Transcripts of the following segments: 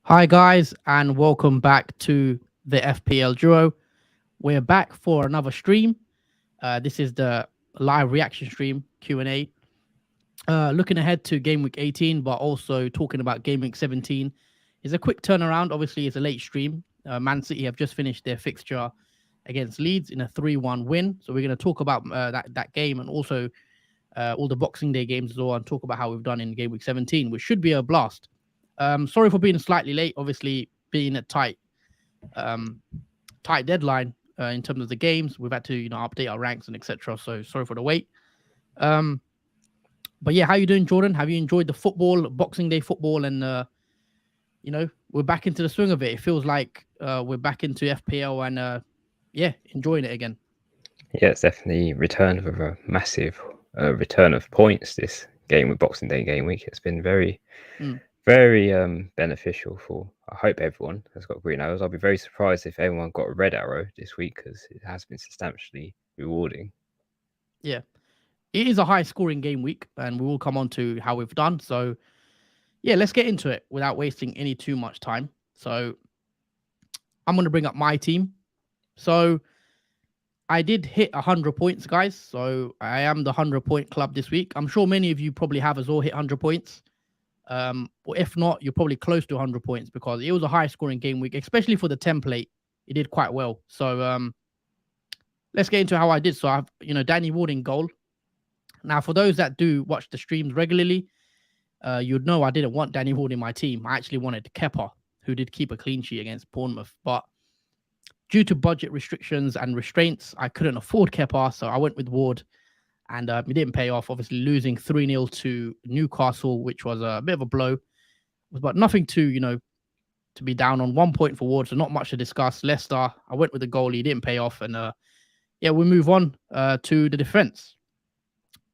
Hi, guys, and welcome back to the FPL Duo. We're back for another stream. This is the live reaction stream Q&A. Looking ahead to Game Week 18, but also talking about Game Week 17. It's a quick turnaround. Obviously, it's a late stream. Man City have just finished their fixture against Leeds in a 3-1 win. So we're going to talk about that game and also all the Boxing Day games as well, and talk about how we've done in Game Week 17, which should be a blast. Sorry for being slightly late. Obviously, being a tight deadline in terms of the games, we've had to update our ranks and etc. So sorry for the wait. But yeah, how you doing, Jordan? Have you enjoyed the football, Boxing Day football, and we're back into the swing of it? It feels like we're back into FPL and enjoying it again. Yeah, it's definitely returned with a massive return of points this game with Boxing Day game week. It's been very beneficial for, I hope, everyone has got green arrows. I'll be very surprised if everyone got a red arrow this week, because it has been substantially rewarding. Yeah, it is a high scoring game week, and we will come on to how we've done. So yeah, let's get into it without wasting any too much time. So I'm going to bring up my team. So I did hit 100 points, guys. So I am the 100-point club this week. I'm sure many of you probably have as well hit 100 points. Or if not, you're probably close to 100 points, because it was a high scoring game week, especially for the template. It did quite well. So let's get into how I did. So I've, Danny Ward in goal. Now, for those that do watch the streams regularly, you'd know I didn't want Danny Ward in my team. I actually wanted Kepa, who did keep a clean sheet against Bournemouth. But due to budget restrictions and restraints, I couldn't afford Kepa, so I went with Ward. And it didn't pay off, obviously losing 3-0 to Newcastle, which was a bit of a blow. But nothing to be down on. 1 point for Ward, so not much to discuss. Leicester, I went with the goalie, didn't pay off. And we move on to the defense.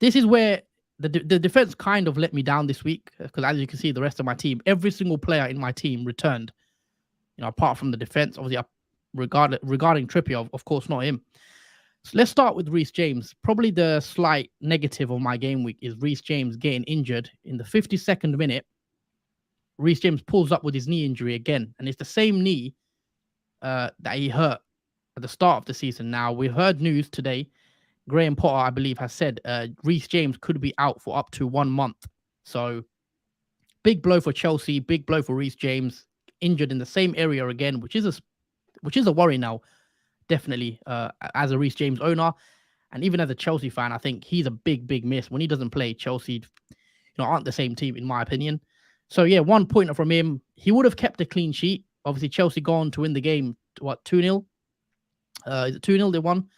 This is where the defense kind of let me down this week, because as you can see, the rest of my team, every single player in my team returned. Apart from the defense, obviously, regarding Trippier, of course, not him. So let's start with Reece James. Probably the slight negative of my game week is Reece James getting injured in the 52nd minute. Reece James pulls up with his knee injury again, and it's the same knee that he hurt at the start of the season. Now, we've heard news today. Graham Potter, I believe, has said Reece James could be out for up to 1 month. So big blow for Chelsea, big blow for Reece James, injured in the same area again, which is a worry now. Definitely, as a Reece James owner, and even as a Chelsea fan, I think he's a big miss. When he doesn't play, Chelsea, aren't the same team, in my opinion. So yeah, 1 pointer from him. He would have kept a clean sheet. Obviously, Chelsea go on to win the game. What, 2-0? Is it 2-0 they won?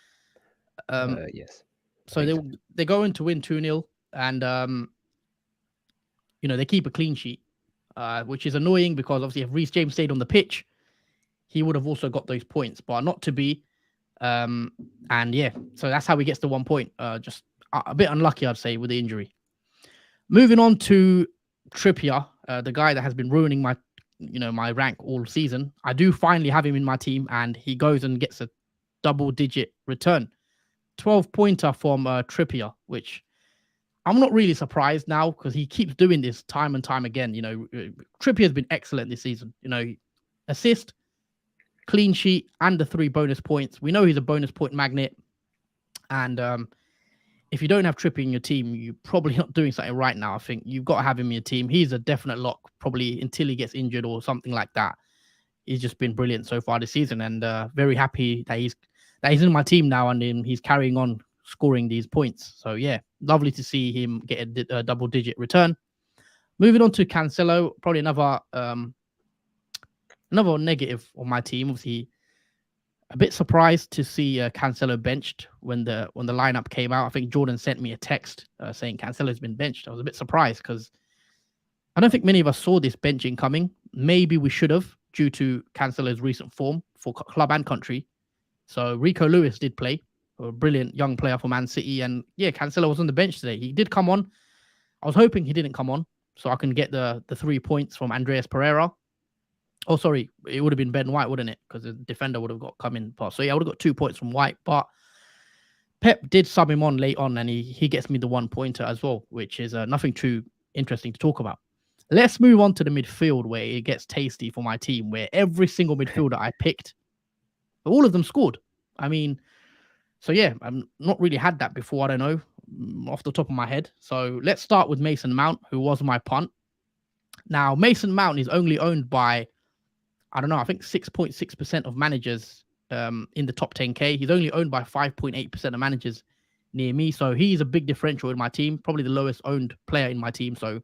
Yes. So they're going to win 2-0, and they keep a clean sheet, which is annoying, because obviously if Reece James stayed on the pitch, he would have also got those points, but not to be. And yeah, so that's how he gets the 1 point. Just a bit unlucky, I'd say, with the injury. Moving on to Trippier, the guy that has been ruining my rank all season. I do finally have him in my team, and he goes and gets a double-digit return. 12-pointer from Trippier, which I'm not really surprised now, because he keeps doing this time and time again. Trippier's been excellent this season. Assist, clean sheet, and the 3 bonus points. We know he's a bonus point magnet. And if you don't have Trippier in your team, you're probably not doing something right now. I think you've got to have him in your team. He's a definite lock, probably until he gets injured or something like that. He's just been brilliant so far this season, and very happy that he's in my team now, and he's carrying on scoring these points. So yeah, lovely to see him get a double-digit return. Moving on to Cancelo, probably another negative on my team. Obviously, a bit surprised to see Cancelo benched when the lineup came out. I think Jordan sent me a text saying Cancelo's been benched. I was a bit surprised, because I don't think many of us saw this benching coming. Maybe we should have, due to Cancelo's recent form for club and country. So Rico Lewis did play, a brilliant young player for Man City. And yeah, Cancelo was on the bench today. He did come on. I was hoping he didn't come on, so I can get the 3 points from Andreas Pereira. Oh, sorry, it would have been Ben White, wouldn't it? Because the defender would have come in past. So yeah, I would have got 2 points from White. But Pep did sub him on late on, and he gets me the 1 pointer as well, which is nothing too interesting to talk about. Let's move on to the midfield where it gets tasty for my team, where every single midfielder I picked, all of them scored. I mean, so yeah, I've not really had that before. I don't know off the top of my head. So let's start with Mason Mount, who was my punt. Now, Mason Mount is only owned by, I don't know, I think 6.6% of managers in the top 10K. He's only owned by 5.8% of managers near me. So he's a big differential in my team, probably the lowest owned player in my team. So it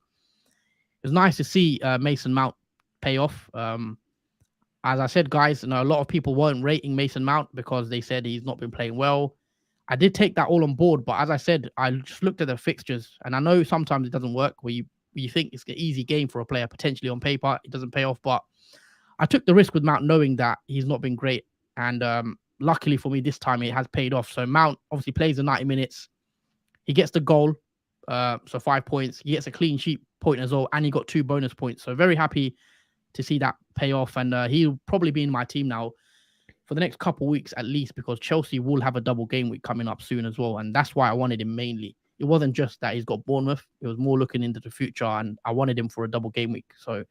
was nice to see Mason Mount pay off. As I said, guys, a lot of people weren't rating Mason Mount because they said he's not been playing well. I did take that all on board, but as I said, I just looked at the fixtures, and I know sometimes it doesn't work where you think it's an easy game for a player potentially on paper, it doesn't pay off. But I took the risk with Mount knowing that he's not been great, and luckily for me this time it has paid off. So Mount obviously plays the 90 minutes, he gets the goal, so 5 points. He gets a clean sheet point as well, and he got 2 bonus points. So very happy to see that pay off, and he'll probably be in my team now for the next couple of weeks at least, because Chelsea will have a double game week coming up soon as well, and that's why I wanted him mainly. It wasn't just that he's got Bournemouth, it was more looking into the future, and I wanted him for a double game week. So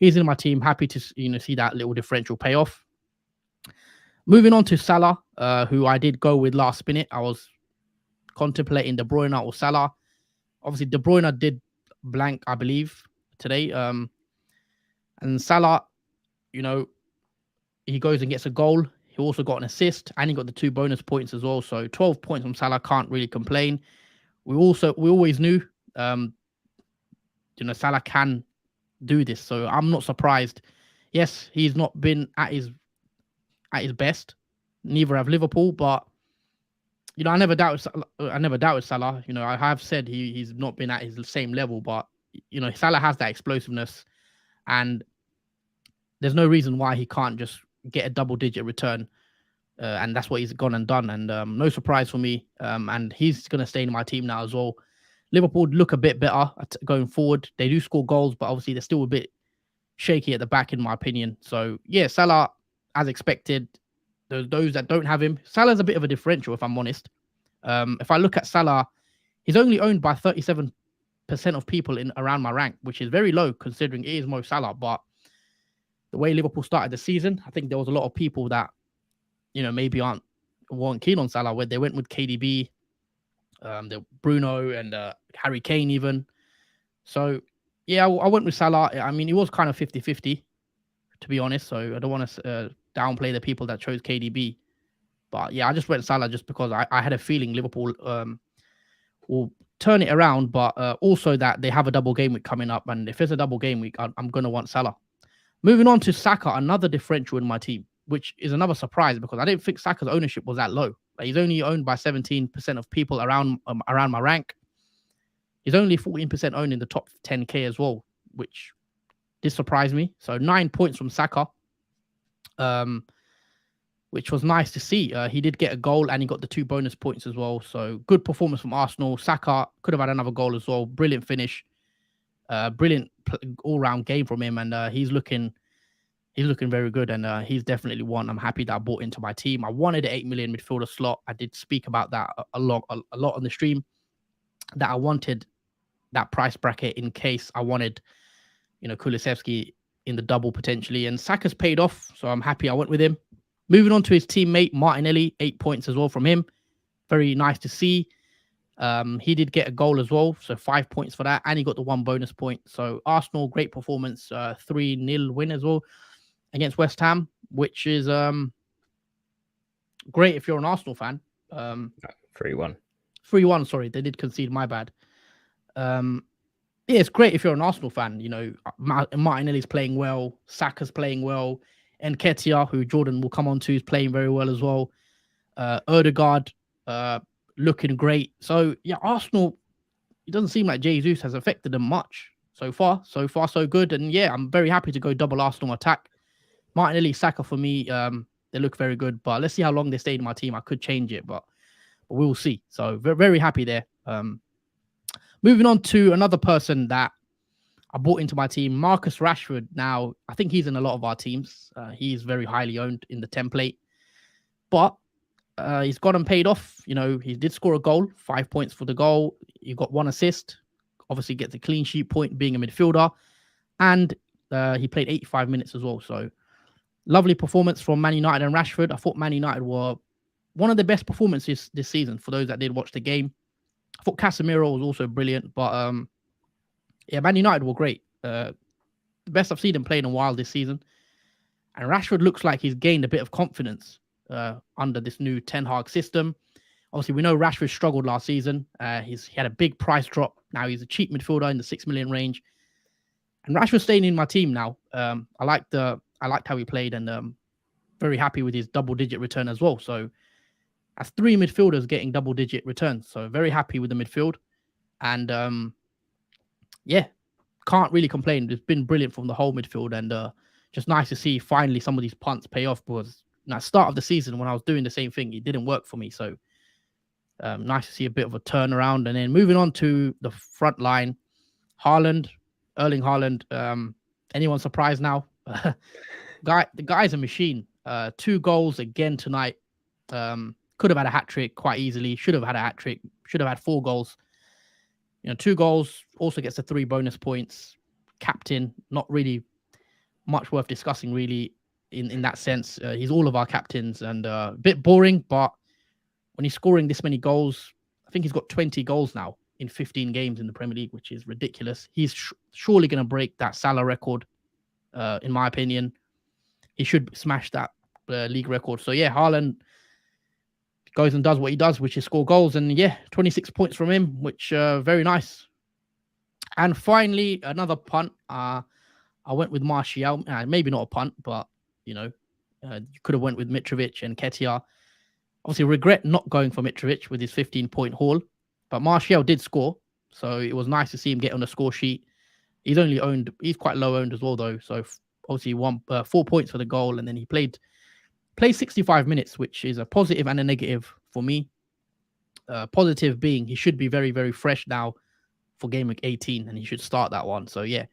he's in my team. Happy to see that little differential pay off. Moving on to Salah, who I did go with last minute. I was contemplating De Bruyne or Salah. Obviously, De Bruyne did blank, I believe, today. And Salah, he goes and gets a goal. He also got an assist, and he got the 2 bonus points as well. So 12 points from Salah, can't really complain. We always knew, Salah can do this. So I'm not surprised. Yes, he's not been at his best. Neither have Liverpool, but I never doubted Salah. I have said he's not been at his same level, but Salah has that explosiveness, and there's no reason why he can't just get a double-digit return, and that's what he's gone and done. And no surprise for me. And he's going to stay in my team now as well. Liverpool look a bit better going forward. They do score goals, but obviously they're still a bit shaky at the back, in my opinion. So yeah, Salah, as expected. Those that don't have him, Salah's a bit of a differential, if I'm honest. If I look at Salah, he's only owned by 37% of people in around my rank, which is very low considering it is Mo Salah. But the way Liverpool started the season, I think there was a lot of people that, maybe weren't keen on Salah, where they went with KDB, the Bruno and Harry Kane even. So, yeah, I went with Salah. I mean, it was kind of 50-50, to be honest. So I don't want to downplay the people that chose KDB. But yeah, I just went Salah just because I had a feeling Liverpool will turn it around, but also that they have a double game week coming up. And if it's a double game week, I'm going to want Salah. Moving on to Saka, another differential in my team, which is another surprise because I didn't think Saka's ownership was that low. Like, he's only owned by 17% of people around my rank. He's only 14% owned in the top 10K as well, which did surprise me. So 9 points from Saka, which was nice to see. He did get a goal and he got the 2 bonus points as well. So good performance from Arsenal. Saka could have had another goal as well. Brilliant finish. Brilliant all-round game from him, and he's looking very good, and he's definitely one I'm happy that I bought into my team. I wanted an 8 million midfielder slot. I did speak about that a lot on the stream, that I wanted that price bracket in case I wanted, Kulusevski in the double potentially, and Saka's paid off, so I'm happy I went with him. Moving on to his teammate Martinelli, 8 points as well from him. Very nice to see. He did get a goal as well, so 5 points for that, and he got the 1 bonus point. So Arsenal, great performance, 3-0 win as well against West Ham, which is great if you're an Arsenal fan. 3-1. 3-1, sorry, they did concede, my bad. Yeah, it's great if you're an Arsenal fan. Martinelli's playing well, Saka's playing well, and Nketiah, who Jordan will come on to, is playing very well as well. Odegaard, looking great. So yeah, Arsenal, it doesn't seem like Jesus has affected them much so far. So good. And yeah, I'm very happy to go double Arsenal attack. Martinelli, Saka for me, they look very good. But let's see how long they stay in my team. I could change it, but we will see. So very, very happy there. Moving on to another person that I bought into my team, Marcus Rashford. Now, I think he's in a lot of our teams. He's very highly owned in the template. But he's gone and paid off. He did score a goal, 5 points for the goal. He got 1 assist. Obviously, gets a clean sheet point being a midfielder, and he played 85 minutes as well. So, lovely performance from Man United and Rashford. I thought Man United were one of the best performances this season. For those that did watch the game, I thought Casemiro was also brilliant. But yeah, Man United were great. The best I've seen them play in a while this season. And Rashford looks like he's gained a bit of confidence under this new Ten Hag system. Obviously, we know Rashford struggled last season. He had a big price drop. Now he's a cheap midfielder in the 6 million range. And Rashford's staying in my team now. I liked how he played, and very happy with his double-digit return as well. So that's 3 midfielders getting double-digit returns. So very happy with the midfield. And yeah, can't really complain. It's been brilliant from the whole midfield, and just nice to see finally some of these punts pay off, because at the start of the season when I was doing the same thing, it didn't work for me. So nice to see a bit of a turnaround. And then moving on to the front line, Erling Haaland. Anyone surprised now? The guy's a machine. 2 goals again tonight. Could have had a hat trick quite easily. Should have had a hat trick. Should have had 4 goals. 2 goals. Also gets the 3 bonus points. Captain, not really much worth discussing really in that sense. He's all of our captains, and a bit boring, but when he's scoring this many goals, I think he's got 20 goals now in 15 games in the Premier League, which is ridiculous. He's surely going to break that Salah record, in my opinion. He should smash that league record. So yeah, Haaland goes and does what he does, which is score goals. And yeah, 26 points from him, which very nice. And finally, another punt. I went with Martial. Maybe not a punt, but you could have went with Mitrovic and Ketia. Obviously, regret not going for Mitrovic with his 15-point haul, but Martial did score, so it was nice to see him get on the score sheet. He's quite low owned as well, though. So obviously, 4 points for the goal, and then he played 65 minutes, which is a positive and a negative for me. Positive being he should be very, very fresh now for Gameweek 18, and he should start that one. So yeah,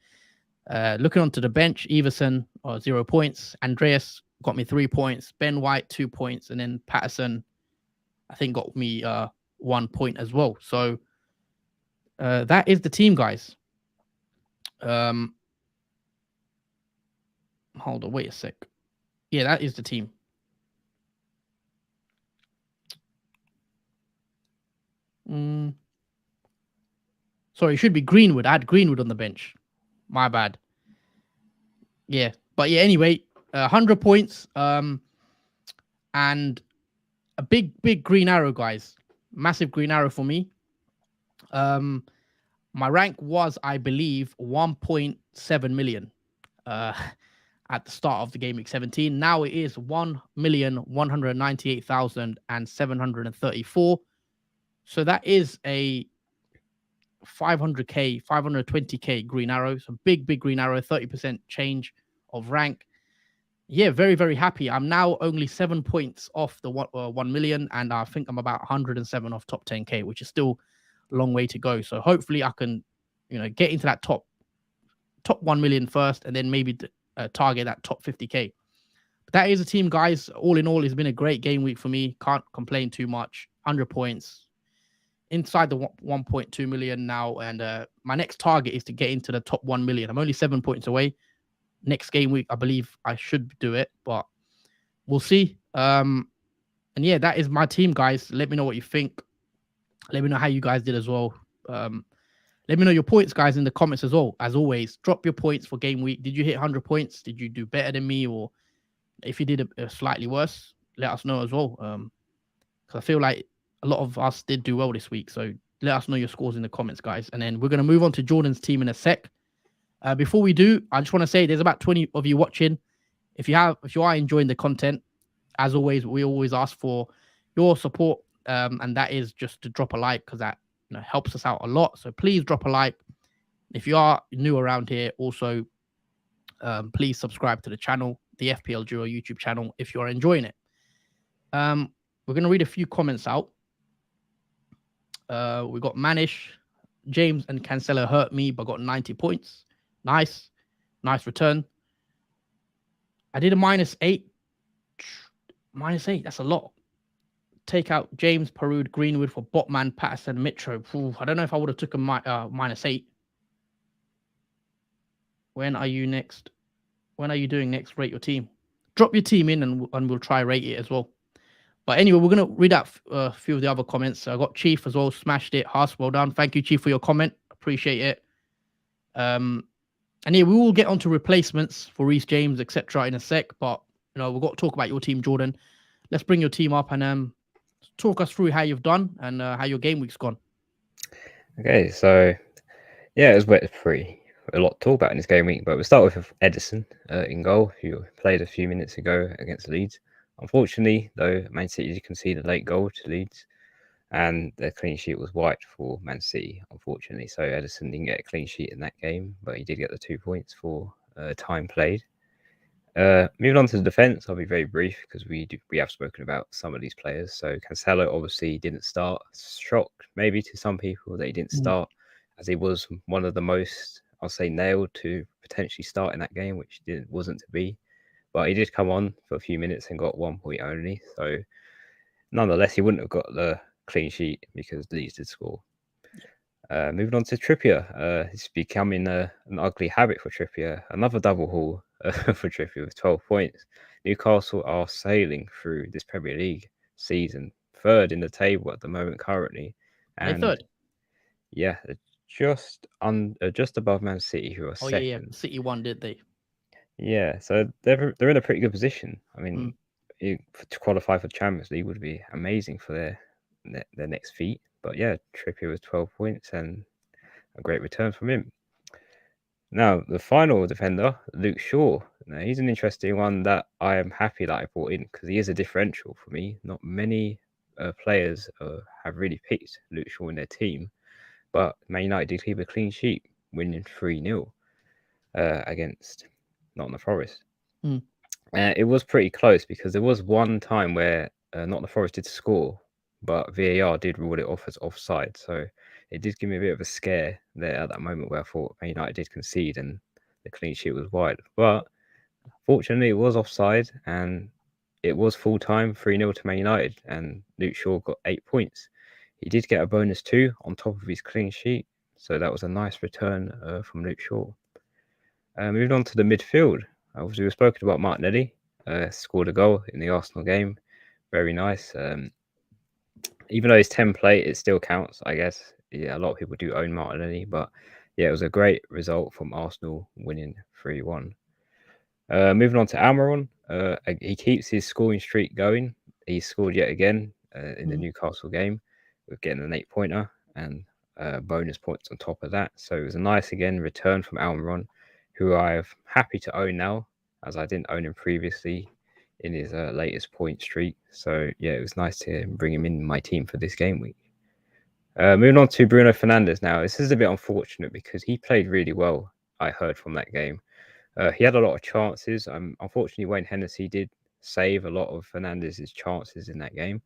looking onto the bench, Everson 0 points, Andreas got me 3 points, Ben White 2 points, and then Patterson, I think, got me 1 point as well. So that is the team, guys. Hold on, wait a sec. Yeah, that is the team. Sorry, it should be Greenwood. I had Greenwood on the bench. My bad. Yeah, but yeah, anyway, 100 points, and a big green arrow, guys. Massive green arrow for me. My rank was, I believe, 1.7 million at the start of the Game Week 17. Now it is 1,198,734. So that is a 500k, 520k green arrow. So big green arrow, 30% change of rank. Yeah, very, very happy. I'm now only 7 points off the 1 million, and I think I'm about 107 off top 10k, which is still a long way to go. So hopefully I can, get into that top 1 million first, and then maybe target that top 50k. But that is a team, guys. All in all, it's been a great game week for me. Can't complain too much. 100 points. Inside the 1.2 million now, and my next target is to get into the top 1 million. I'm only 7 points away. Next game week, I believe I should do it, but we'll see. And yeah, that is my team, guys. Let me know what you think. Let me know how you guys did as well. Let me know your points, guys, in the comments as well. As always, drop your points for game week. Did you hit 100 points? Did you do better than me? Or if you did a slightly worse, let us know as well. Because I feel like a lot of us did do well this week. So let us know your scores in the comments, guys. And then we're going to move on to Jordan's team in a sec. Before we do, I just want to say there's about 20 of you watching. If you are enjoying the content, as always, we always ask for your support, and that is just to drop a like, because that helps us out a lot. So please drop a like. If you are new around here, also please subscribe to the channel, the FPL Duo YouTube channel, if you are enjoying it. We're going to read a few comments out. We got Manish, James and Cancelo hurt me, but got 90 points. Nice return. I did a -8. -8, that's a lot. take out James, Perud, Greenwood for Botman, Patterson, Mitro. Ooh, I don't know if I would have took a -8. When are you next? When are you doing next? Rate your team. Drop your team in, and we'll try rate it as well. But anyway, we're gonna read out a few of the other comments. So I got Chief as well, smashed it. Haas, well done. Thank you, Chief, for your comment. Appreciate it. And yeah, we will get onto replacements for Reece James, etc. in a sec. But we've got to talk about your team, Jordan. Let's bring your team up and talk us through how you've done and how your game week's gone. Okay, so yeah, it was pretty a lot to talk about in this game week, but we'll start with Edison in goal, who played a few minutes ago against Leeds. Unfortunately, though, Man City did concede a late goal to Leeds, and the clean sheet was wiped for Man City, unfortunately. So Edison didn't get a clean sheet in that game, but he did get the 2 points for time played. Moving on to the defence, I'll be very brief because we have spoken about some of these players. So Cancelo obviously didn't start. Shocked maybe to some people that he didn't start, as he was one of the most, I'll say, nailed to potentially start in that game, which wasn't to be. But he did come on for a few minutes and got 1 point only. So nonetheless, he wouldn't have got the clean sheet because Leeds did score. Moving on to Trippier, it's becoming an ugly habit for Trippier. Another double haul for Trippier with 12 points. Newcastle are sailing through this Premier League season, third in the table at the moment currently, and third. Yeah, just above Man City, who are second. Yeah. City won, did they? Yeah, so they're in a pretty good position. I mean, to qualify for Champions League would be amazing for their next feat. But yeah, Trippier was 12 points and a great return from him. Now, the final defender, Luke Shaw. Now, he's an interesting one that I am happy that I brought in because he is a differential for me. Not many players have really picked Luke Shaw in their team, but Man United did keep a clean sheet, winning 3-0 against Nottingham Forest. It was pretty close because there was one time where Nottingham Forest did score, but VAR did rule it off as offside. So it did give me a bit of a scare there at that moment where I thought Man United did concede and the clean sheet was wide. But fortunately, it was offside and it was full time 3-0 to Man United, and Luke Shaw got 8 points. He did get a bonus too on top of his clean sheet. So that was a nice return from Luke Shaw. Moving on to the midfield. Obviously, we've spoken about Martinelli. Scored a goal in the Arsenal game. Very nice. Even though it's template, it still counts, I guess. Yeah, a lot of people do own Martinelli, but yeah, it was a great result from Arsenal winning 3-1. Moving on to Almiron. He keeps his scoring streak going. He scored yet again in the Newcastle game with getting an 8-pointer and bonus points on top of that. So it was a nice, again, return from Almiron, who I'm happy to own now, as I didn't own him previously in his latest point streak. So yeah, it was nice to bring him in my team for this game week. Moving on to Bruno Fernandes now. This is a bit unfortunate because he played really well, I heard from that game. He had a lot of chances. Unfortunately, Wayne Hennessy did save a lot of Fernandes' chances in that game.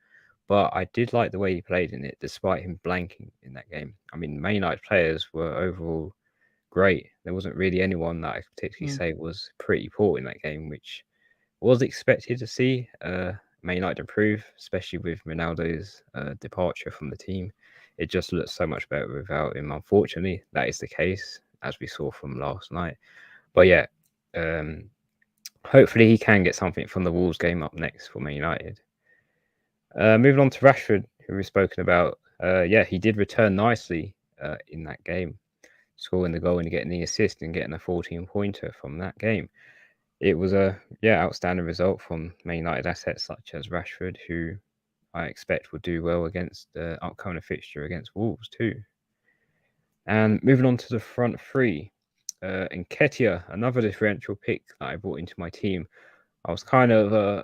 But I did like the way he played in it, despite him blanking in that game. I mean, Man United players were overall great. There wasn't really anyone that I particularly say was pretty poor in that game, which was expected to see Man United improve, especially with Ronaldo's departure from the team. It just looks so much better without him. Unfortunately, that is the case, as we saw from last night. But yeah, hopefully he can get something from the Wolves game up next for Man United. Moving on to Rashford, who we've spoken about. Yeah, he did return nicely in that game, scoring the goal and getting the assist and getting a 14-pointer from that game. It was a outstanding result from Man United assets such as Rashford, who I expect will do well against the upcoming fixture against Wolves too. And moving on to the front three, Nketiah, another differential pick that I brought into my team. I was kind of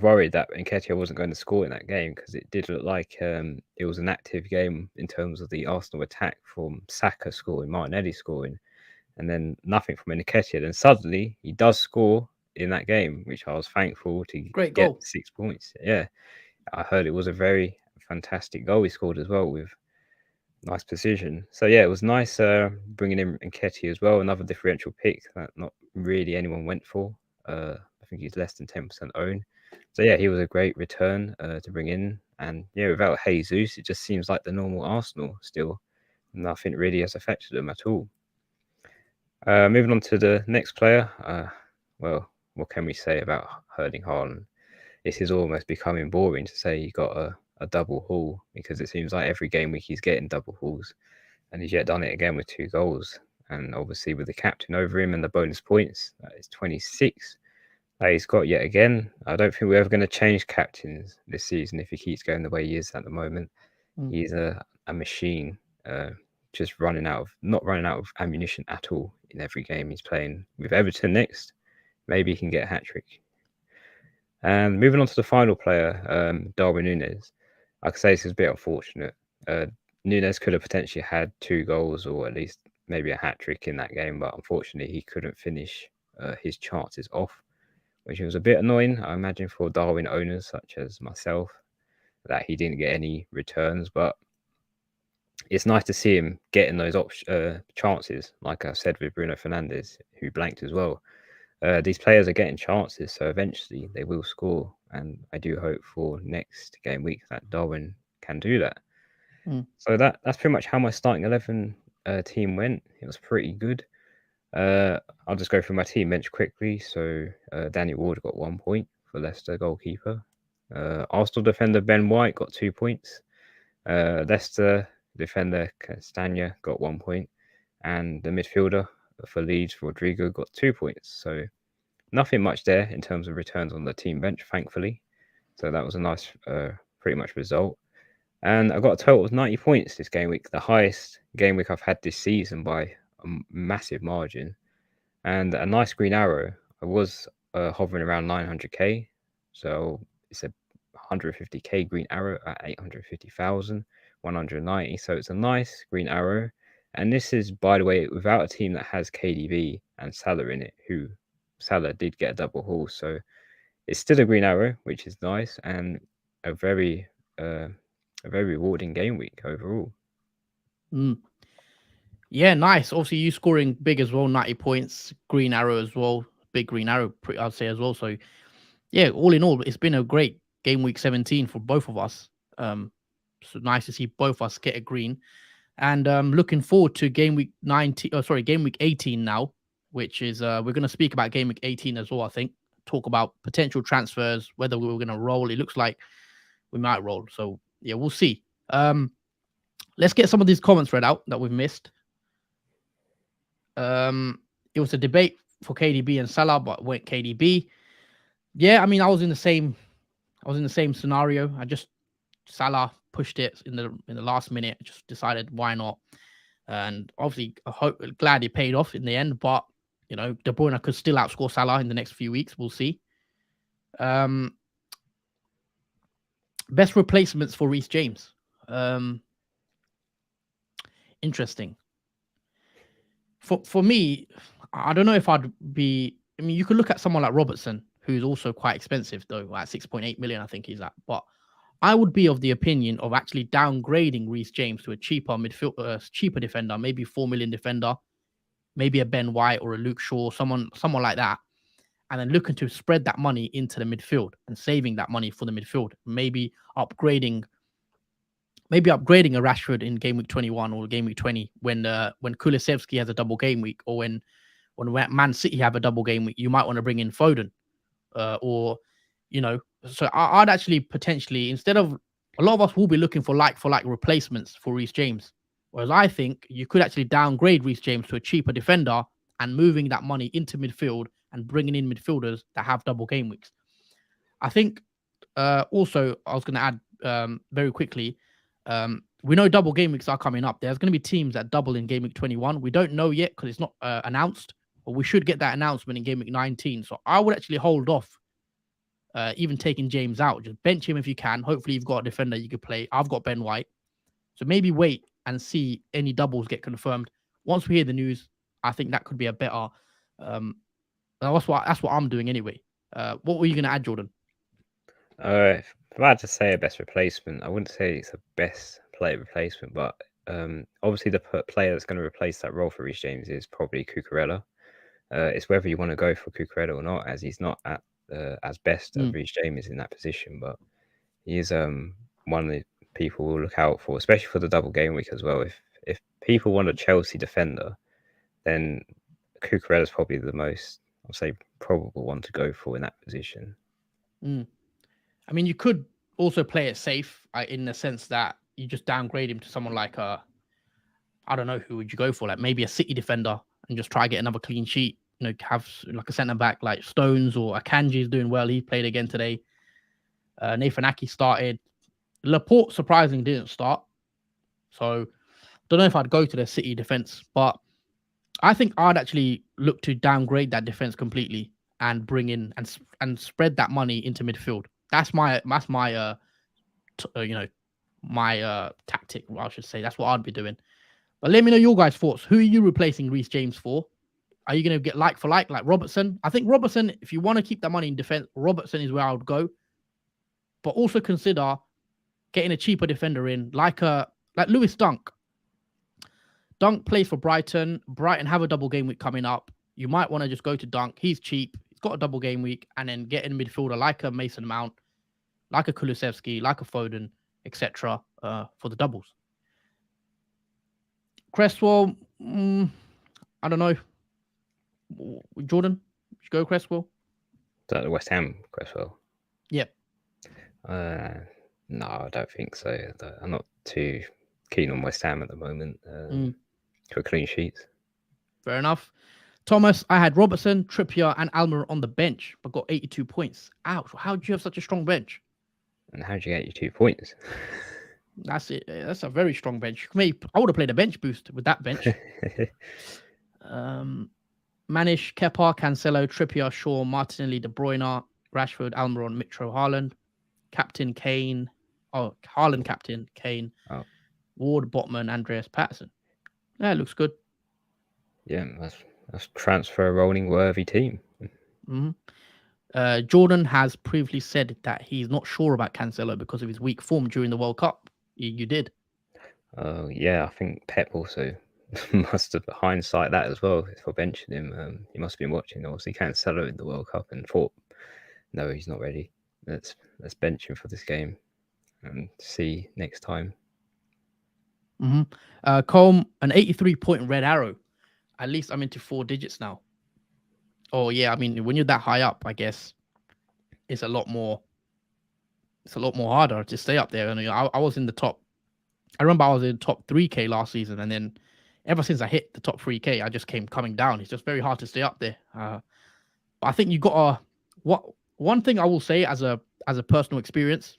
worried that Nketiah wasn't going to score in that game because it did look like it was an active game in terms of the Arsenal attack, from Saka scoring, Martinelli scoring, and then nothing from Nketiah. Then suddenly he does score in that game, which I was thankful to get 6 points. Yeah, I heard it was a very fantastic goal he scored as well with nice precision. So yeah, it was nice bringing in Nketiah as well, another differential pick that not really anyone went for. I think he's less than 10% owned. So yeah, he was a great return to bring in, and yeah, without Jesus, it just seems like the normal Arsenal still. Nothing really has affected them at all. Moving on to the next player. Well, what can we say about Erling Haaland? This is almost becoming boring to say he got a double haul, because it seems like every game week he's getting double hauls, and he's yet done it again with 2 goals. And obviously with the captain over him and the bonus points, that is 26 that he's got yet again. I don't think we're ever going to change captains this season if he keeps going the way he is at the moment. He's a machine, just not running out of ammunition at all in every game he's playing. With Everton next, maybe he can get a hat trick. And moving on to the final player, Darwin Núñez. I could say this is a bit unfortunate. Núñez could have potentially had 2 goals or at least maybe a hat trick in that game, but unfortunately he couldn't finish his chances off, which was a bit annoying, I imagine, for Darwin owners such as myself, that he didn't get any returns. But it's nice to see him getting those chances, like I said with Bruno Fernandes, who blanked as well. These players are getting chances, so eventually they will score, and I do hope for next game week that Darwin can do that. So that's pretty much how my starting 11 team went. It was pretty good. I'll just go through my team bench quickly. So Danny Ward got 1 point for Leicester goalkeeper. Arsenal defender Ben White got 2 points. Leicester defender Castagna got 1 point, and the midfielder for Leeds, Rodrigo, got 2 points. So nothing much there in terms of returns on the team bench, thankfully. So that was a nice, pretty much result. And I got a total of 90 points this game week, the highest game week I've had this season by a massive margin. And a nice green arrow. I was hovering around 900k, so it's a 150k green arrow at 850,190. So it's a nice green arrow. And this is, by the way, without a team that has KDB and Salah in it, who Salah did get a double haul. So it's still a green arrow, which is nice, and a very rewarding game week overall. Yeah, nice. Obviously, you scoring big as well, 90 points, green arrow as well, big green arrow, I'd say as well. So, yeah, all in all, it's been a great game week 17 for both of us. So nice to see both of us get a green. And looking forward to game week 19, game week 18 now, which is we're going to speak about game week 18 as well, I think. Talk about potential transfers, whether we were going to roll. It looks like we might roll. So, yeah, we'll see. Let's get some of these comments read out that we've missed. It was a debate for KDB and Salah, but went KDB. Yeah, I mean, I was in the same scenario. Salah pushed it in the last minute. Just decided why not, and obviously glad it paid off in the end. But De Bruyne could still outscore Salah in the next few weeks. We'll see. Best replacements for Reece James. Interesting. For me, I don't know if I'd be. I mean, you could look at someone like Robertson, who's also quite expensive, though, at 6.8 million, I think he's at. But I would be of the opinion of actually downgrading Reece James to a cheaper cheaper defender, maybe 4 million defender, maybe a Ben White or a Luke Shaw, someone like that, and then looking to spread that money into the midfield and saving that money for the midfield. Maybe upgrading a Rashford in game week 21 or game week 20 when Kulusevski has a double game week, or when Man City have a double game week. You might want to bring in Foden, So I'd actually potentially, instead of, a lot of us will be looking for like replacements for Reece James, whereas I think you could actually downgrade Reece James to a cheaper defender and moving that money into midfield and bringing in midfielders that have double game weeks. I think also I was going to add very quickly. We know double game weeks are coming up. There's going to be teams that double in game week 21. We don't know yet because it's not announced, but we should get that announcement in game week 19. So I would actually hold off even taking James out. Just bench him if you can. Hopefully you've got a defender you could play. I've got Ben White. So maybe wait and see any doubles get confirmed. Once we hear the news, I think that could be a better. That's what I'm doing anyway. What were you going to add, Jordan? If I had to say a best replacement, I wouldn't say it's a best player replacement, but obviously the player that's going to replace that role for Reece James is probably Cucurella. It's whether you want to go for Cucurella or not, as he's not at as best as Reece James in that position, but he is one of the people we'll look out for, especially for the double game week as well. If people want a Chelsea defender, then Cucurella's probably the most, I'll say, probable one to go for in that position. I mean, you could also play it safe in the sense that you just downgrade him to someone like I don't know, who would you go for? Like maybe a City defender and just try to get another clean sheet. You know, have like a centre back like Stones or Akanji is doing well. He played again today. Nathan Ake started. Laporte surprisingly didn't start. So don't know if I'd go to the City defense, but I think I'd actually look to downgrade that defense completely and bring in and spread that money into midfield. That's my tactic. I should say that's what I'd be doing. But let me know your guys' thoughts. Who are you replacing Reece James for? Are you going to get like for like Robertson? I think Robertson, if you want to keep that money in defense, Robertson is where I would go. But also consider getting a cheaper defender in, like Lewis Dunk. Dunk plays for Brighton. Brighton have a double game week coming up. You might want to just go to Dunk. He's cheap. He's got a double game week, and then get in a midfielder like a Mason Mount, like a Kulusevski, like a Foden, etc. For the doubles. Cresswell, I don't know. Jordan, should go Cresswell. Is that the West Ham Cresswell? Yep. No, I don't think so. I'm not too keen on West Ham at the moment for clean sheets. Fair enough. Thomas, I had Robertson, Trippier, and Almiron on the bench, but got 82 points. Ouch. How do you have such a strong bench? And how did you get 82 points? That's it. That's a very strong bench. I would have played a bench boost with that bench. Manish, Kepa, Cancelo, Trippier, Shaw, Martinelli, De Bruyne, Rashford, Almiron, Mitro, Haaland, Captain Kane. Oh, Haaland captain, Kane. Oh. Ward, Botman, Andreas Patterson. Yeah, it looks good. Yeah, that's transfer rolling worthy team. Jordan has previously said that he's not sure about Cancelo because of his weak form during the World Cup. You did. Yeah, I think Pep also must have hindsight that as well for benching him. He must have been watching obviously Cancelo in the World Cup and thought, no, he's not ready. Let's bench him for this game and see next time. Combe, an 83-point red arrow. At least I'm into 4 digits now. Oh yeah, I mean when you're that high up, I guess it's a lot more harder to stay up there. And I was in the top. I remember I was in top 3K last season, and then ever since I hit the top 3K, I just came coming down. It's just very hard to stay up there. But I think you got one thing I will say as a personal experience.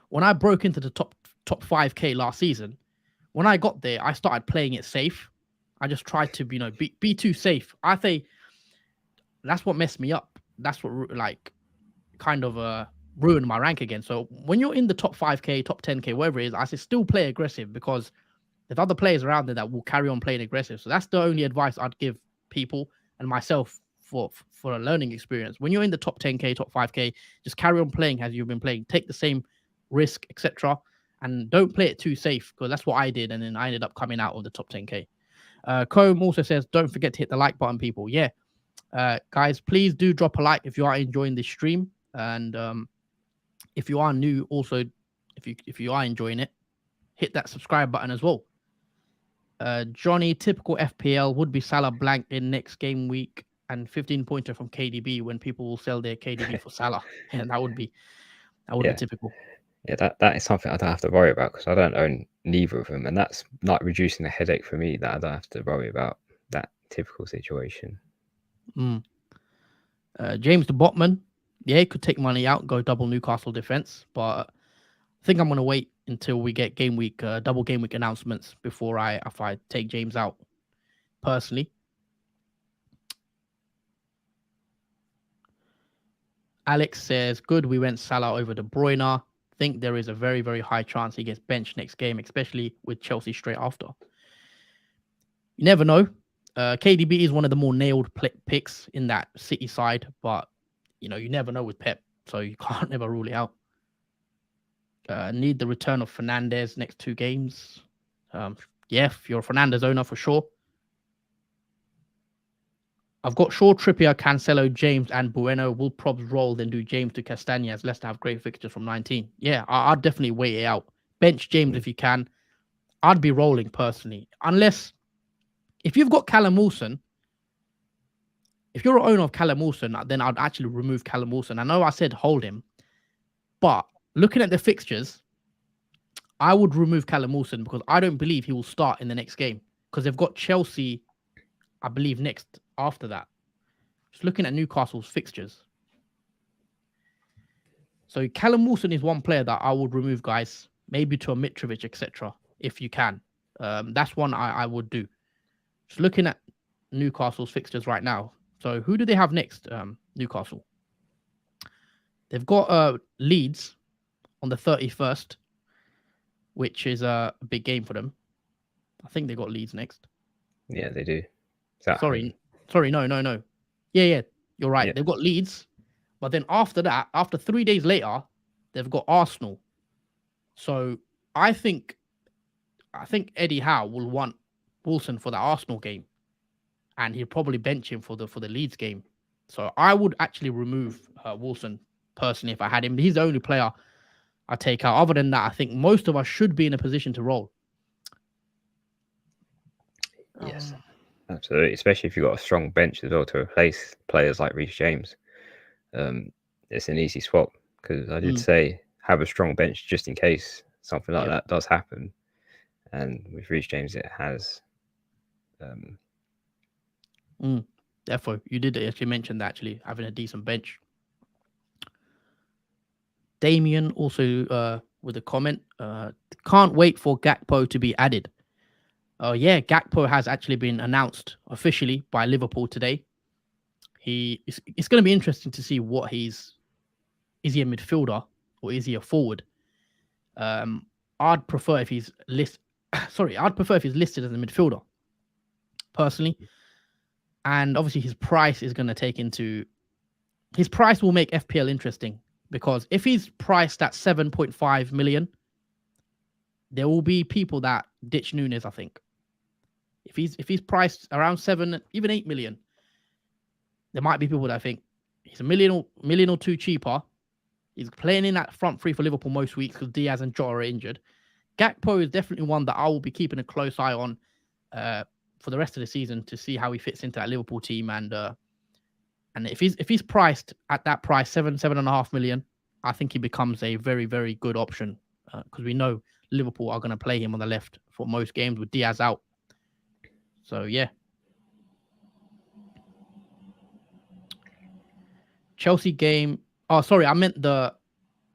When I broke into the top 5K last season, when I got there, I started playing it safe. I just tried to be too safe. I think that's what messed me up. That's what kind of ruined my rank again. So when you're in the top 5K, top 10K, whatever it is, I say still play aggressive because there's other players around there that will carry on playing aggressive. So that's the only advice I'd give people and myself for a learning experience. When you're in the top 10K, top 5K, just carry on playing as you've been playing. Take the same risk, etc. And don't play it too safe because that's what I did. And then I ended up coming out of the top 10K. Combe also says, don't forget to hit the like button, people. Yeah. Guys, please do drop a like if you are enjoying this stream. And if you are new, also, if you are enjoying it, hit that subscribe button as well. Johnny, typical FPL would be Salah blank in next game week and 15-pointer from KDB when people will sell their KDB for Salah. And that would be typical. Yeah, that is something I don't have to worry about because I don't own neither of them, and that's like reducing the headache for me that I don't have to worry about that typical situation. James the Botman, yeah, he could take money out, go double Newcastle defense, but I think I'm gonna wait until we get game week, double game week announcements before I take James out personally. Alex says, good, we went Salah over De Bruyne. Think there is a very, very high chance he gets benched next game, especially with Chelsea straight after. You never know. KDB is one of the more nailed picks in that City side, but you never know with Pep, so you can't never rule it out. Need the return of Fernandes next 2 games. Yeah, if you're a Fernandes owner for sure. I've got Shaw, Trippier, Cancelo, James, and Bueno. Will probs roll, then do James to Castagna as Leicester have great fixtures from 19. Yeah, I'd definitely wait it out. Bench James if you can. I'd be rolling personally. Unless, if you've got Callum Wilson, if you're an owner of Callum Wilson, then I'd actually remove Callum Wilson. I know I said hold him, but looking at the fixtures, I would remove Callum Wilson because I don't believe he will start in the next game because they've got Chelsea, I believe, next after that. Just looking at Newcastle's fixtures. So Callum Wilson is one player that I would remove, guys. Maybe to a Mitrovic, etc. If you can. That's one I would do. Just looking at Newcastle's fixtures right now. So who do they have next? Newcastle. They've got Leeds on the 31st, which is a big game for them. I think they got Leeds next. Yeah, they do. Sorry, no. Yeah, you're right. Yeah. They've got Leeds, but then after that, after 3 days later, they've got Arsenal. So I think Eddie Howe will want Wilson for the Arsenal game, and he'll probably bench him for the Leeds game. So I would actually remove Wilson personally if I had him. He's the only player I take out. Other than that, I think most of us should be in a position to roll. Yes, absolutely. Especially if you've got a strong bench as well to replace players like Reece James. It's an easy swap because I did say have a strong bench just in case something like that does happen. And with Reece James, it has. Therefore, you did actually mention that, actually having a decent bench. Damien also with a comment, can't wait for Gakpo to be added. Yeah, Gakpo has actually been announced officially by Liverpool today. It's going to be interesting to see what is he a midfielder or is he a forward? I'd prefer if he's listed as a midfielder, personally. And obviously his price is going to his price will make FPL interesting, because if he's priced at 7.5 million, there will be people that ditch Nunes, I think. If he's priced around 7, even 8 million, there might be people that think he's a million or two cheaper. He's playing in that front three for Liverpool most weeks because Diaz and Jota are injured. Gakpo is definitely one that I will be keeping a close eye on for the rest of the season to see how he fits into that Liverpool team. And if he's priced at that price, 7.5 million, I think he becomes a very, very good option because we know Liverpool are going to play him on the left for most games with Diaz out. So yeah. Chelsea game. Oh, sorry, I meant the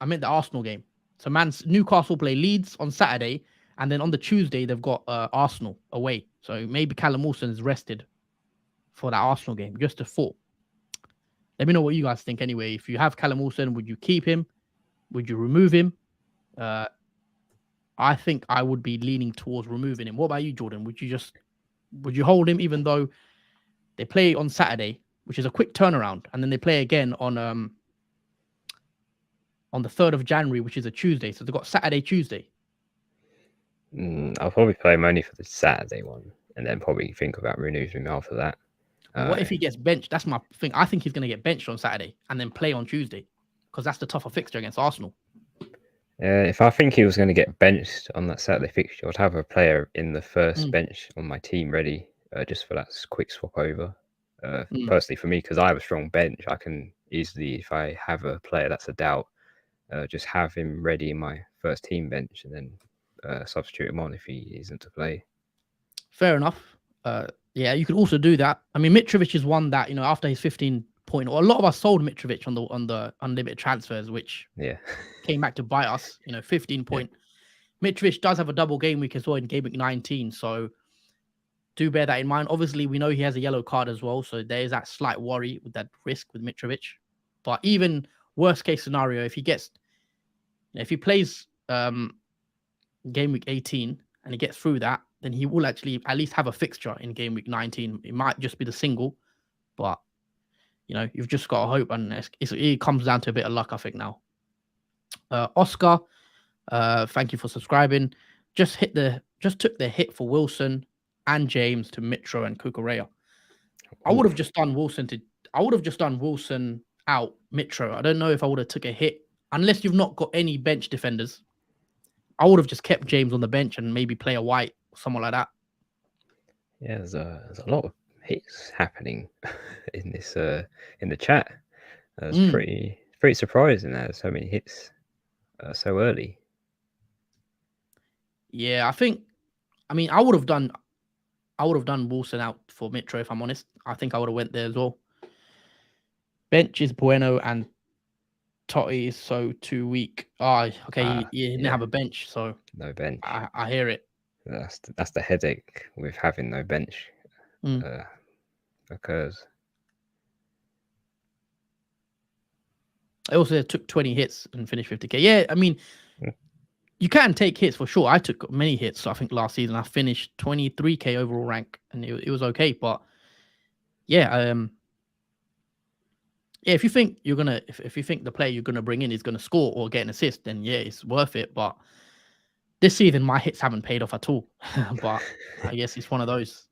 Arsenal game. So Newcastle play Leeds on Saturday, and then on the Tuesday they've got Arsenal away. So maybe Callum Wilson is rested for that Arsenal game. Just a thought. Let me know what you guys think anyway. If you have Callum Wilson, would you keep him? Would you remove him? I think I would be leaning towards removing him. What about you, Jordan? Would you hold him even though they play on Saturday, which is a quick turnaround, and then they play again on the 3rd of January, which is a Tuesday. So they've got Saturday, Tuesday. I'll probably play him only for the Saturday one, and then probably think about removing him after that. What if he gets benched? That's my thing. I think he's going to get benched on Saturday and then play on Tuesday, because that's the tougher fixture against Arsenal. If I think he was going to get benched on that Saturday fixture, I'd have a player in the first bench on my team ready just for that quick swap over. Personally, for me, because I have a strong bench, I can easily, if I have a player that's a doubt, just have him ready in my first team bench and then substitute him on if he isn't to play. Fair enough. Yeah, you could also do that. I mean, Mitrovic is one that, after his 15 point, or a lot of us sold Mitrovic on the unlimited transfers, which came back to bite us. 15 point. Yeah. Mitrovic does have a double game week as well in Gameweek 19, so do bear that in mind. Obviously, we know he has a yellow card as well, so there is that slight worry with that risk with Mitrovic. But even worst case scenario, if he plays game week 18 and he gets through that, then he will actually at least have a fixture in game week 19. It might just be the single, but you've just got to hope, and it comes down to a bit of luck, I think, now. Oscar, thank you for subscribing. Just took the hit for Wilson and James to Mitro and Cucurella. I would have just done Wilson out Mitro. I don't know if I would have took a hit unless you've not got any bench defenders. I would have just kept James on the bench and maybe play a White or someone like that. Yeah, there's a lot of hits happening in this in the chat. It's pretty surprising that there's so many hits so early. Yeah, I mean, I would have done Wilson out for Mitro if I'm honest. I think I would have went there as well. Bench is Bueno and Totti is so too weak. Okay, he didn't have a bench, so no bench. I hear it. That's the headache with having no bench occurs. I also took 20 hits and finished 50k. Yeah, I mean, you can take hits for sure. I took many hits. I think last season I finished 23k overall rank, and it was okay. But yeah, if you think you're gonna, if you think the player you're gonna bring in is gonna score or get an assist, then yeah, it's worth it. But this season my hits haven't paid off at all. But I guess it's one of those.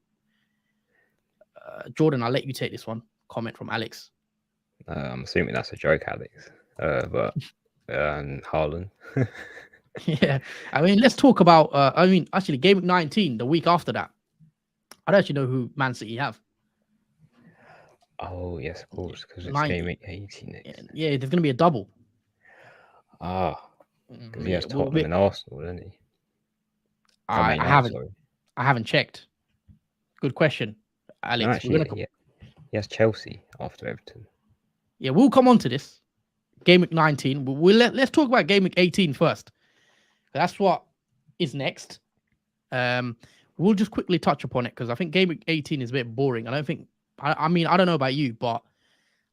Jordan, I'll let you take this one. Comment from Alex. I'm assuming that's a joke, Alex. But Haaland. Yeah, I mean, let's talk about. Actually, Game Week 19, the week after that, I don't actually know who Man City have. Oh yes, of course, because it's Game Week 18 next. Yeah, there's gonna be a double. Because he has Tottenham and Arsenal, doesn't he? I haven't checked. Good question, Alex. No, actually, he has Chelsea after Everton. Yeah, we'll come on to this. Game Week 19. Let's talk about Game Week 18 first. That's what is next. We'll just quickly touch upon it because I think Game Week 18 is a bit boring. I don't know about you, but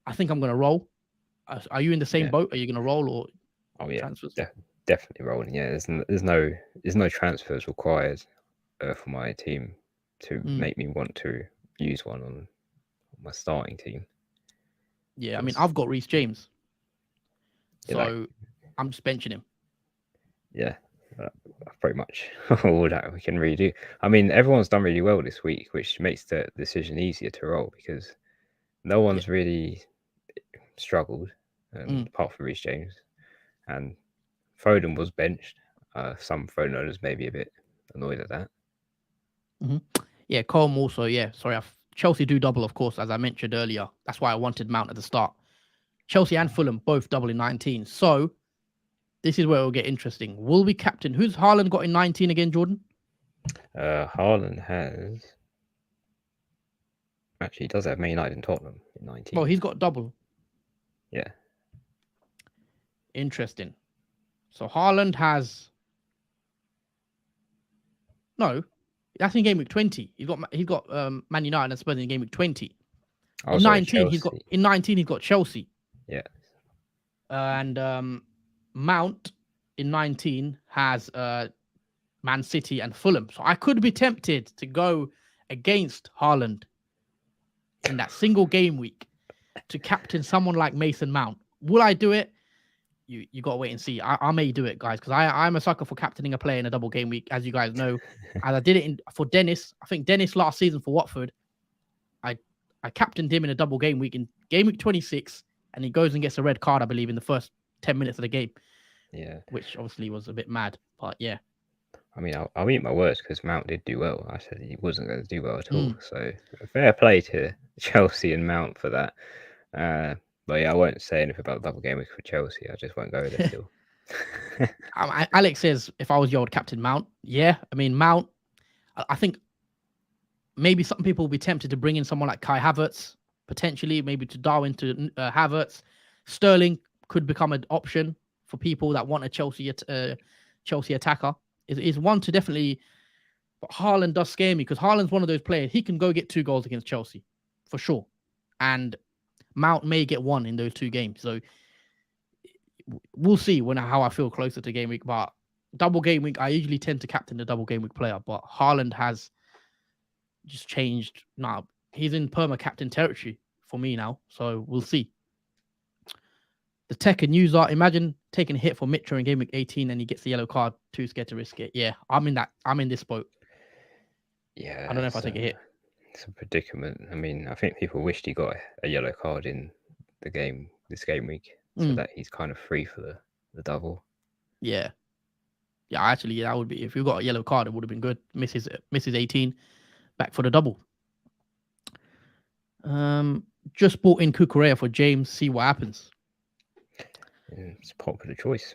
I think I'm going to roll. Are you in the same boat? Are you going to roll or? Oh yeah, transfers? Definitely rolling. Yeah, there's no transfers required for my team to make me want to use one on my starting team. Yeah, I mean I've got Reece James, so I'm just benching him. Yeah, pretty much all that we can really do. I mean, everyone's done really well this week, which makes the decision easier to roll because no one's really struggled apart from Reece James, and Foden was benched. Some Foden owners may be a bit annoyed at that. Yeah, Colm also. Yeah, sorry, Chelsea do double, of course, as I mentioned earlier. That's why I wanted Mount at the start. Chelsea and Fulham both double in 19. So this is where it'll get interesting. Will we captain? Who's Haaland got in 19 again, Jordan? Haaland has... Actually, he does have Man United and Tottenham in 19. Well, he's got double. Yeah. Interesting. So Haaland has... No, that's in Game Week 20. He's got Man United and Spurs in Game Week 20. In 19, he's got Chelsea. Yeah. And Mount in 19 has Man City and Fulham. So I could be tempted to go against Haaland in that single game week to captain someone like Mason Mount. Will I do it? You got to wait and see. I may do it, guys, because I'm a sucker for captaining a player in a double game week, as you guys know. As I did it for Dennis. I think Dennis last season for Watford, I captained him in a double game week in Game Week 26, and he goes and gets a red card, I believe, in the first 10 minutes of the game. Yeah. Which obviously was a bit mad, but yeah. I mean, I'll eat my words because Mount did do well. I said he wasn't going to do well at all. So fair play to Chelsea and Mount for that. But yeah, I won't say anything about the double game week for Chelsea. I just won't go there still. Alex says, if I was your old captain, Mount. Yeah, I mean, Mount, I think maybe some people will be tempted to bring in someone like Kai Havertz, potentially, maybe to Darwin to Havertz. Sterling could become an option for people that want a Chelsea attacker. Is one to definitely... But Haaland does scare me because Haaland's one of those players. He can go get 2 goals against Chelsea, for sure. And Mount may get 1 in those 2 games. So we'll see how I feel closer to game week. But double game week, I usually tend to captain the double game week player. But Haaland has just changed. Now he's in perma captain territory for me now. So we'll see. The tech and user, imagine taking a hit for Mitro in game week 18 and he gets the yellow card. Too scared to risk it. Yeah, I'm in this boat. Yeah, I don't know if I take a hit. it's a predicament. I mean, I think people wished he got a yellow card in this game week, so that he's kind of free for the double. Yeah. Yeah, actually, that would be, if you got a yellow card, it would have been good. Misses 18, back for the double. Just bought in Cucurella for James. See what happens. It's a popular choice.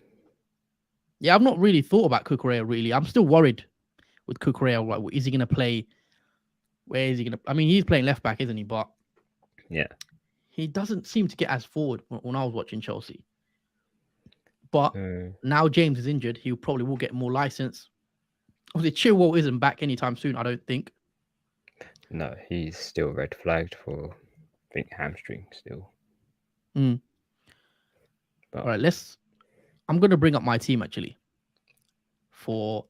Yeah, I've not really thought about Cucurella. Really, I'm still worried with Cucurella. Like, is he going to play? Where is he going to? I mean, he's playing left back, isn't he? But yeah, he doesn't seem to get as forward when I was watching Chelsea. But now James is injured. He probably will get more license. Obviously, Chilwell isn't back anytime soon, I don't think. No, he's still red flagged for, I think, hamstring still. But, all right, I'm going to bring up my team actually for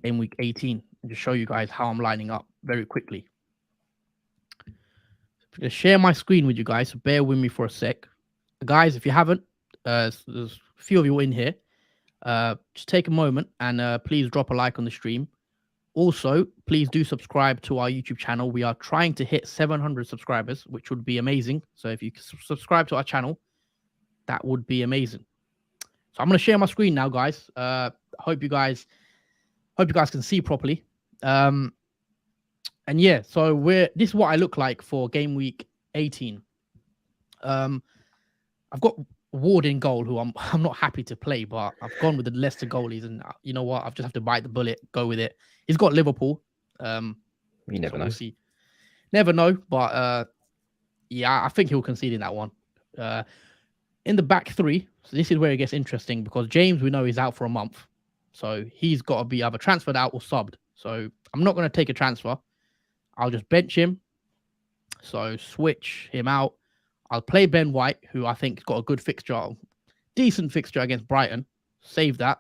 game week 18 and just show you guys how I'm lining up very quickly. I'm going to share my screen with you guys, so bear with me for a sec. Guys, if you haven't, there's a few of you in here. Just take a moment and please drop a like on the stream. Also, please do subscribe to our YouTube channel. We are trying to hit 700 subscribers, which would be amazing. So if you subscribe to our channel, that would be amazing. So I'm going to share my screen now, guys. Hope you guys can see properly. And yeah, so this is what I look like for game week 18. I've got Ward in goal, who I'm not happy to play, but I've gone with the Leicester goalies, and you know what? I've just have to bite the bullet, go with it. He's got Liverpool. You never know. We'll see. Never know, but yeah, I think he'll concede in that one. In the back three, so this is where it gets interesting because James, we know, is out for a month. So he's got to be either transferred out or subbed. So I'm not going to take a transfer. I'll just bench him. So switch him out. I'll play Ben White, who I think has got a good fixture, decent fixture against Brighton. Save that.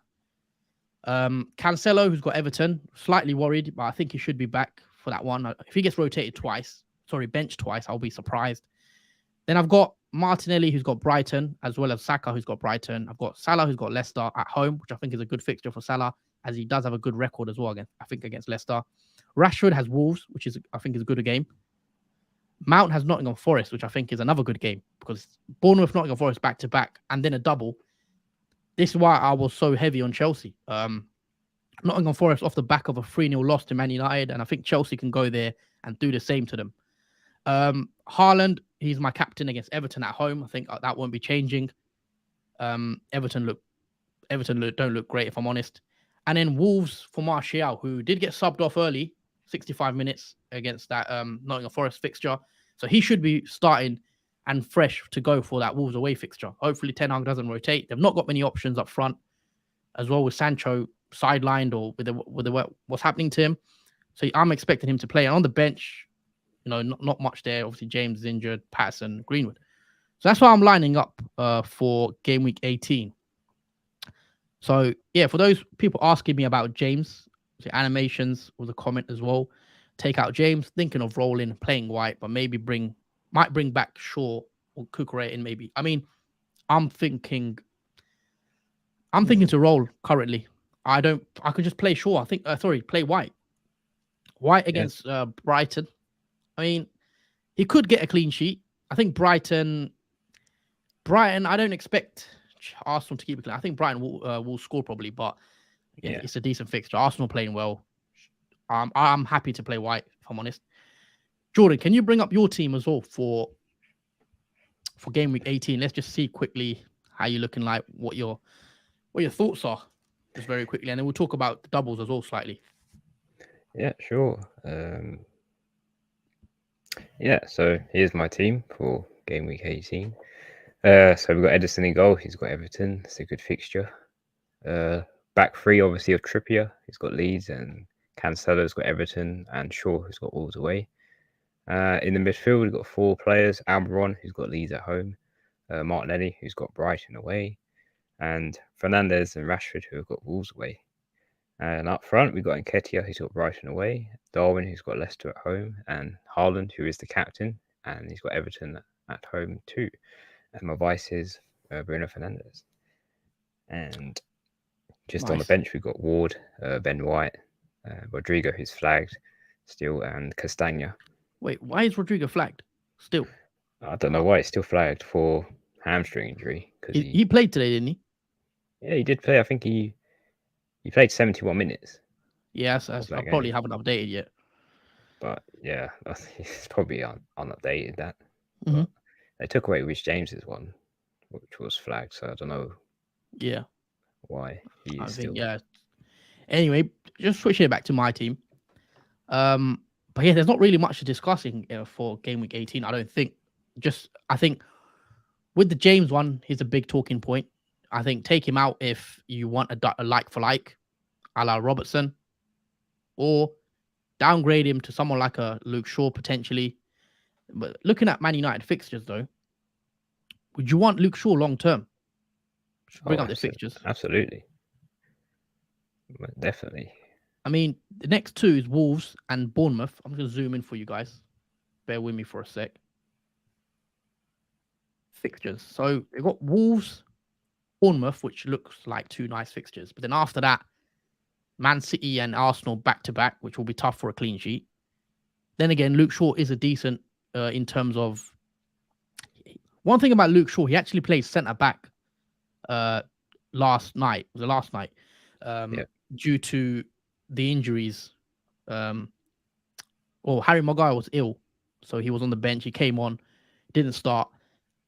Cancelo, who's got Everton, slightly worried, but I think he should be back for that one. If he gets benched twice, I'll be surprised. Then I've got Martinelli, who's got Brighton, as well as Saka, who's got Brighton. I've got Salah, who's got Leicester at home, which I think is a good fixture for Salah, as he does have a good record as well, against Leicester. Rashford has Wolves, which I think is a good game. Mount has Nottingham Forest, which I think is another good game, because Bournemouth, Nottingham Forest back-to-back, and then a double. This is why I was so heavy on Chelsea. Nottingham Forest off the back of a 3-0 loss to Man United, and I think Chelsea can go there and do the same to them. Haaland, he's my captain against Everton at home. I think that won't be changing. Everton don't look great, if I'm honest. And then Wolves for Martial, who did get subbed off early, 65 minutes against that Nottingham Forest fixture. So he should be starting and fresh to go for that Wolves away fixture. Hopefully Ten Hag doesn't rotate. They've not got many options up front, as well with Sancho sidelined or with what's happening to him. So I'm expecting him to play. And on the bench, not much there. Obviously, James is injured, Patterson, Greenwood. So that's why I'm lining up for game week 18. So yeah, for those people asking me about James, the animations was a comment as well. Take out James, thinking of rolling, playing White, but maybe might bring back Shaw or Cucurella in maybe. I mean, I'm thinking to roll currently. I could just play Shaw. Play White. White against Brighton. I mean, he could get a clean sheet. I think Brighton, I don't expect Arsenal to keep it clean. I think Brighton will score probably, but again, it's a decent fixture. Arsenal playing well. I'm happy to play White, if I'm honest. Jordan, can you bring up your team as well for game week 18? Let's just see quickly how you're looking like, what your thoughts are, just very quickly, and then we'll talk about the doubles as well slightly. Yeah, sure. So here's my team for game week 18. So we've got Edison in goal. He's got Everton. It's a good fixture. Back three, obviously, of Trippier. He's got Leeds, and Cancelo's got Everton, and Shaw, who's got Wolves away. In the midfield, we've got four players. Almiron, who's got Leeds at home. Martinelli, who's got Brighton away. And Fernandes and Rashford, who have got Wolves away. And up front, we've got Nketiah, who's got Brighton away. Darwin, who's got Leicester at home. And Haaland, who is the captain, and he's got Everton at home too. And my vice is Bruno Fernandes. And just on the bench, we've got Ward, Ben White, Rodrigo, who's flagged, still, and Castagna. Wait, why is Rodrigo flagged still? I don't know why it's still flagged for hamstring injury because He played today, didn't he? he did play. I think he played 71 minutes Yes, of I that probably game. haven't updated yet. But yeah, it's probably unupdated that. Mm-hmm. But they took away Rich James's one, which was flagged. So I don't know Yeah, why he I is think still. yeah. Anyway, just switching it back to my team. But yeah, there's not really much to discussing for game week 18. I don't think. I think with the James one, he's a big talking point. I think take him out if you want a like for like, a la Robertson, or downgrade him to someone like a Luke Shaw potentially. But looking at Man United fixtures though, would you want Luke Shaw long term? Should bring Oh, up the fixtures. absolutely, definitely. I mean, the next two is Wolves and Bournemouth. I'm going to zoom in for you guys. Bear with me for a sec. Fixtures. So we've got Wolves, Bournemouth, which looks like two nice fixtures. But then after that, Man City and Arsenal back to back, which will be tough for a clean sheet. Then again, Luke Shaw is a decent in terms of. One thing about Luke Shaw, he actually plays centre back last night. Was it last night? Due to the injuries. Harry Maguire was ill, so he was on the bench. He came on, didn't start,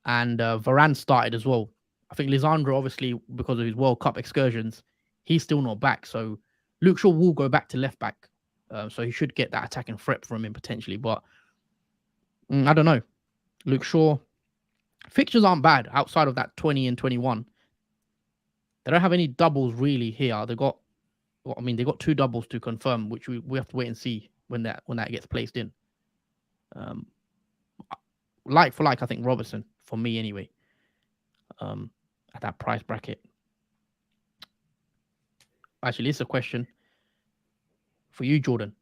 and Varane started as well. I think Lisandro, obviously, because of his World Cup excursions, he's still not back. So Luke Shaw will go back to left back. So he should get that attacking threat from him potentially. But I don't know. Luke Shaw, fixtures aren't bad outside of that 20 and 21. They don't have any doubles really here. They got two doubles to confirm, which we have to wait and see when that gets placed in. Like for like, I think Robertson for me anyway. At that price bracket. Actually, this is a question for you, Jordan.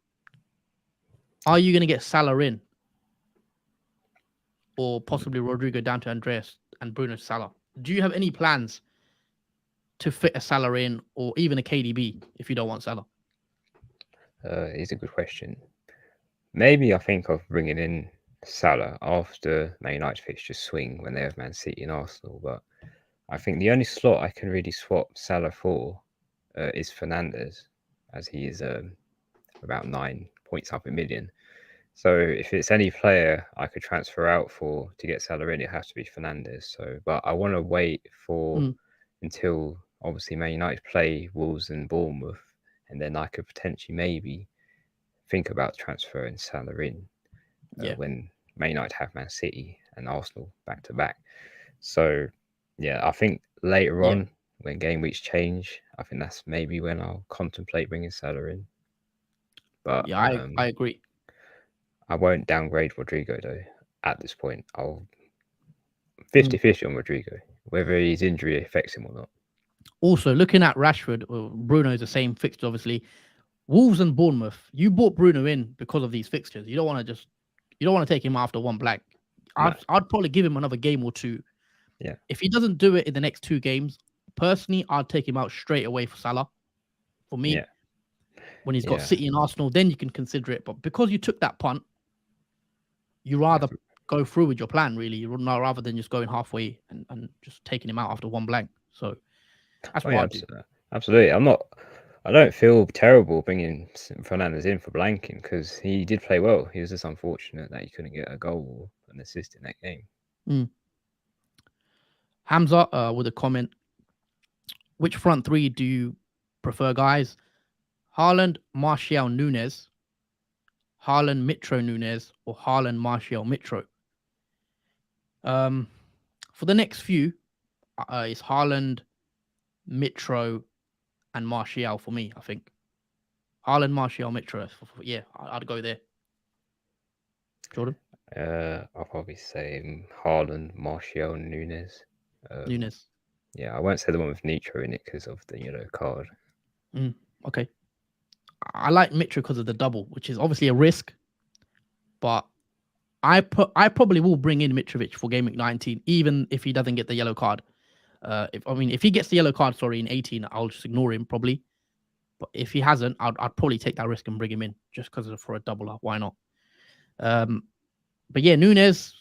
Are you going to get Salah in, or possibly Rodrigo down to Andreas and Bruno Salah? Do you have any plans to fit a Salah in, or even a KDB if you don't want Salah? It's a good question. Maybe I think of bringing in Salah after Man United fixtures swing when they have Man City and Arsenal, but I think the only slot I can really swap Salah for is Fernandes, as he is about 9 point something million. So if it's any player I could transfer out for to get Salah in, it has to be Fernandes. So, but I want to wait for until obviously Man United play Wolves and Bournemouth, and then I could potentially maybe think about transferring Salah in when Man United have Man City and Arsenal back to back. So, yeah, I think later on when game weeks change, I think that's maybe when I'll contemplate bringing Salah in. But yeah, I agree. I won't downgrade Rodrigo though. At this point, I'll 50-50 on Rodrigo, whether his injury affects him or not. Also, looking at Rashford, Bruno is the same fixture, obviously. Wolves and Bournemouth. You bought Bruno in because of these fixtures. You don't want to take him after one blank. I'd probably give him another game or two. Yeah. If he doesn't do it in the next two games, personally, I'd take him out straight away for Salah. For me, when he's got City and Arsenal, then you can consider it. But because you took that punt, you rather go through with your plan, really, rather than just going halfway and just taking him out after one blank. So that's what I do. Absolutely. I don't feel terrible bringing Fernandes in for blanking because he did play well. He was just unfortunate that he couldn't get a goal or an assist in that game. Hamza with a comment. Which front three do you prefer, guys? Haaland, Martial, Nunes, Haaland, Mitro, Nunes, or Haaland, Martial, Mitro? For the next few, it's Haaland, Mitro, and Martial for me, I think. Haaland, Martial, Mitro. Yeah, I'd go there. Jordan? I'll probably say Haaland, Martial, Nunes. Nunes. Yeah, I won't say the one with Nitro in it because of the yellow card. Okay. I like Mitro because of the double, which is obviously a risk, but I probably will bring in Mitrovic for game week 19, even if he doesn't get the yellow card. If he gets the yellow card, in 18, I'll just ignore him probably. But if he hasn't, I'd probably take that risk and bring him in just because for a double up. Why not? But yeah, Nunes.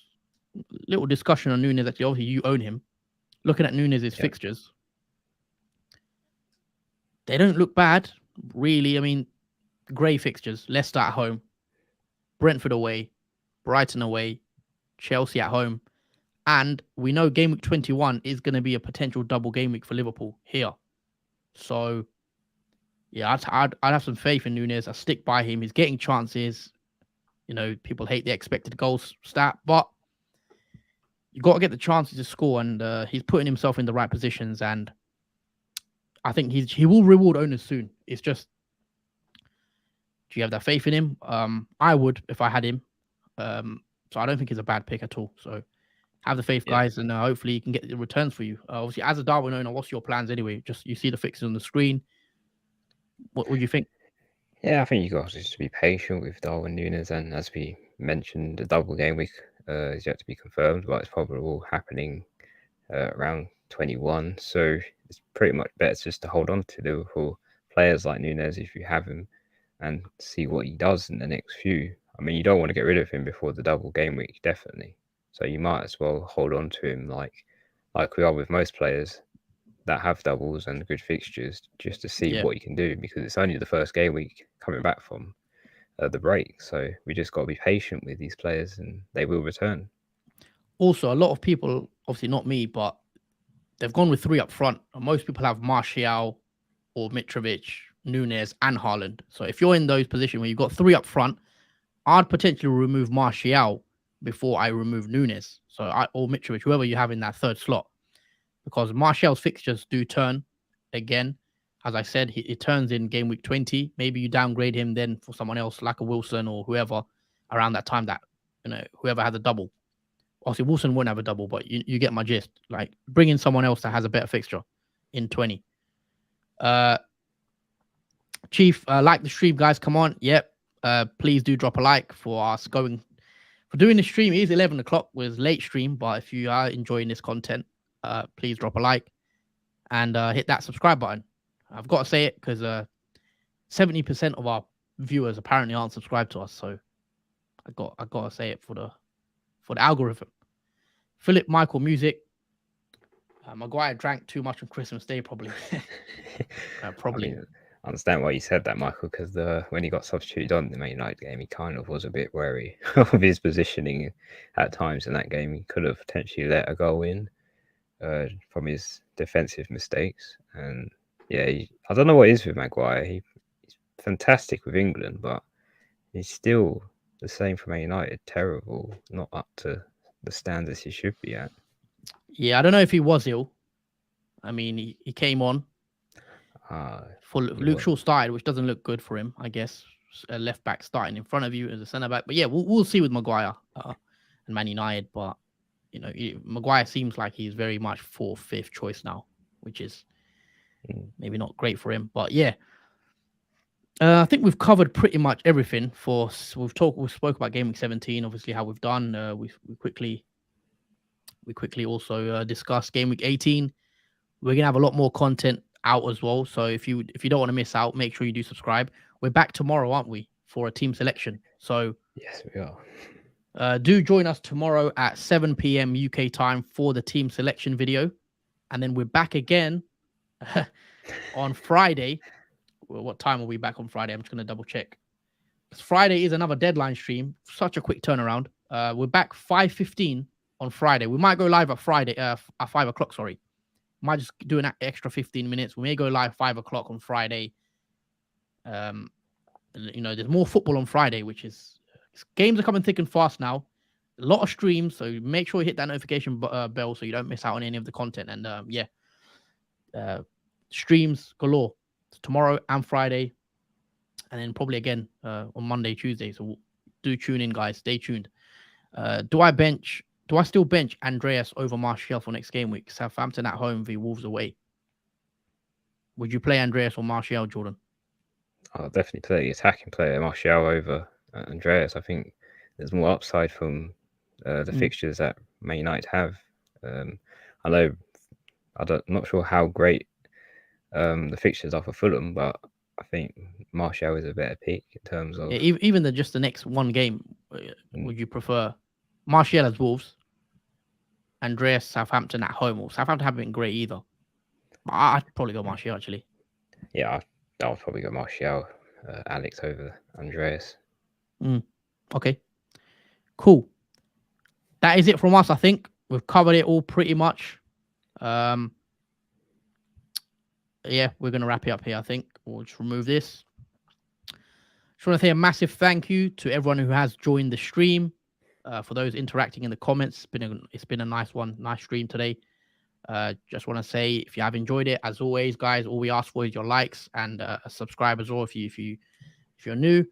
Little discussion on Nunes. Actually, obviously you own him. Looking at Nunes' fixtures, they don't look bad, really. I mean, grey fixtures: Leicester at home, Brentford away, Brighton away, Chelsea at home, and we know game week 21 is going to be a potential double game week for Liverpool here. So, yeah, I'd have some faith in Nunes. I stick by him. He's getting chances. People hate the expected goals stat, but you got to get the chances to score, and he's putting himself in the right positions. And I think he will reward owners soon. It's just, do you have that faith in him? I would if I had him. So I don't think he's a bad pick at all. So have the faith, guys, and hopefully you can get the returns for you. Obviously, as a Darwin owner, what's your plans anyway? Just you see the fixes on the screen. What would you think? Yeah, I think you got to just be patient with Darwin Nunes, and as we mentioned, the double game week is yet to be confirmed, but it's probably all happening around 21. So it's pretty much better just to hold on to Liverpool players like Nunes if you have him, and see what he does in the next few. I mean, you don't want to get rid of him before the double game week, definitely. So you might as well hold on to him like we are with most players that have doubles and good fixtures, just to see what he can do, because it's only the first game week coming back from the break. So we just got to be patient with these players, and they will return. Also, a lot of people, obviously not me, but they've gone with 3 up front. Most people have Martial or Mitrovic, Nunes, and Haaland. So if you're in those positions where you've got 3 up front, I'd potentially remove Martial before I remove Nunes. Or Mitrovic, whoever you have in that third slot, because Martial's fixtures do turn again. As I said, it turns in game week 20. Maybe you downgrade him then for someone else like a Wilson or whoever around that time that, whoever has a double. Obviously, Wilson won't have a double, but you get my gist. Like, bring in someone else that has a better fixture in 20. Chief, like the stream, guys. Come on. Yep. Please do drop a like for us doing the stream. It is 11 o'clock. It was late stream, but if you are enjoying this content, please drop a like and hit that subscribe button. I've got to say it because 70% of our viewers apparently aren't subscribed to us, so I got to say it for the algorithm. Philip Michael Music. Maguire drank too much on Christmas Day, probably. Probably. I mean, I understand why you said that, Michael, because when he got substituted on the Man United game, he kind of was a bit wary of his positioning at times in that game. He could have potentially let a goal in from his defensive mistakes. And yeah, I don't know what it is with Maguire. He's fantastic with England, but he's still the same for Man United. Terrible, not up to the standards he should be at. Yeah, I don't know if he was ill. I mean, he came on. Luke Shaw started, which doesn't look good for him, I guess. A left back starting in front of you as a centre back. But yeah, we'll see with Maguire and Man United. But Maguire seems like he's very much 4th, 5th choice now, which is maybe not great for him. But yeah, I think we've covered pretty much everything. We spoke about Game Week 17, obviously how we've done. We quickly also discussed Game Week 18. We're gonna have a lot more content out as well. So if you don't want to miss out, make sure you do subscribe. We're back tomorrow, aren't we, for a team selection? So yes, we are. Do join us tomorrow at 7 p.m. UK time for the team selection video, and then we're back again on Friday. Well, what time are we back on Friday? I'm just gonna double check. Friday is another deadline stream. Such a quick turnaround. We're back 5:15 on Friday. We might go live at Friday at 5 o'clock. Sorry. Might just do an extra 15 minutes. We may go live 5 o'clock on Friday. There's more football on Friday, which is games are coming thick and fast now. A lot of streams, so make sure you hit that notification bell so you don't miss out on any of the content. And streams galore tomorrow and Friday, and then probably again on Monday, Tuesday. So do tune in, guys. Stay tuned. Do I still bench Andreas over Martial for next game week? Southampton at home v Wolves away. Would you play Andreas or Martial, Jordan? I'll definitely play the attacking player Martial over Andreas. I think there's more upside from the fixtures that Man United have. I'm not sure how great the fixtures are for Fulham, but I think Martial is a better pick in terms of even just the next one game. Would you prefer Martial as Wolves, Andreas Southampton at home? Or Southampton haven't been great either. I'd probably go Martial actually. Yeah, I'll probably go Martial, Alex over Andreas. Okay, cool. That is it from us. I think we've covered it all pretty much. Yeah, we're gonna wrap it up here. I think we'll just remove this. Just want to say a massive thank you to everyone who has joined the stream. For those interacting in the comments, it's been a nice stream today. Just want to say, if you have enjoyed it, as always, guys, all we ask for is your likes and a subscribe as well. If you're new,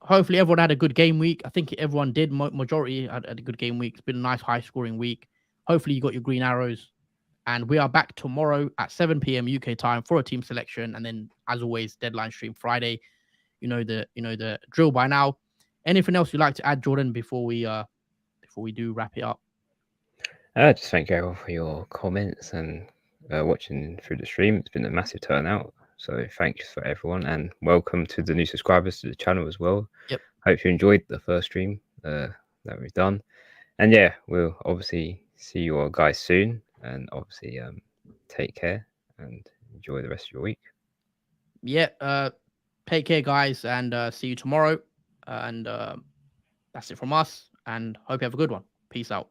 hopefully everyone had a good game week. I think everyone did. Majority had a good game week. It's been a nice high scoring week. Hopefully you got your green arrows, and we are back tomorrow at 7 p.m. UK time for a team selection, and then as always, deadline stream Friday. You know the drill by now. Anything else you'd like to add, Jordan, before we do wrap it up? Just thank you everyone for your comments and watching through the stream. It's been a massive turnout, so thanks for everyone, and welcome to the new subscribers to the channel as well. Yep. Hope you enjoyed the first stream that we've done, and yeah, we'll obviously see you all guys soon, and obviously take care and enjoy the rest of your week. Yeah, take care, guys, and see you tomorrow. And that's it from us, and hope you have a good one. Peace out.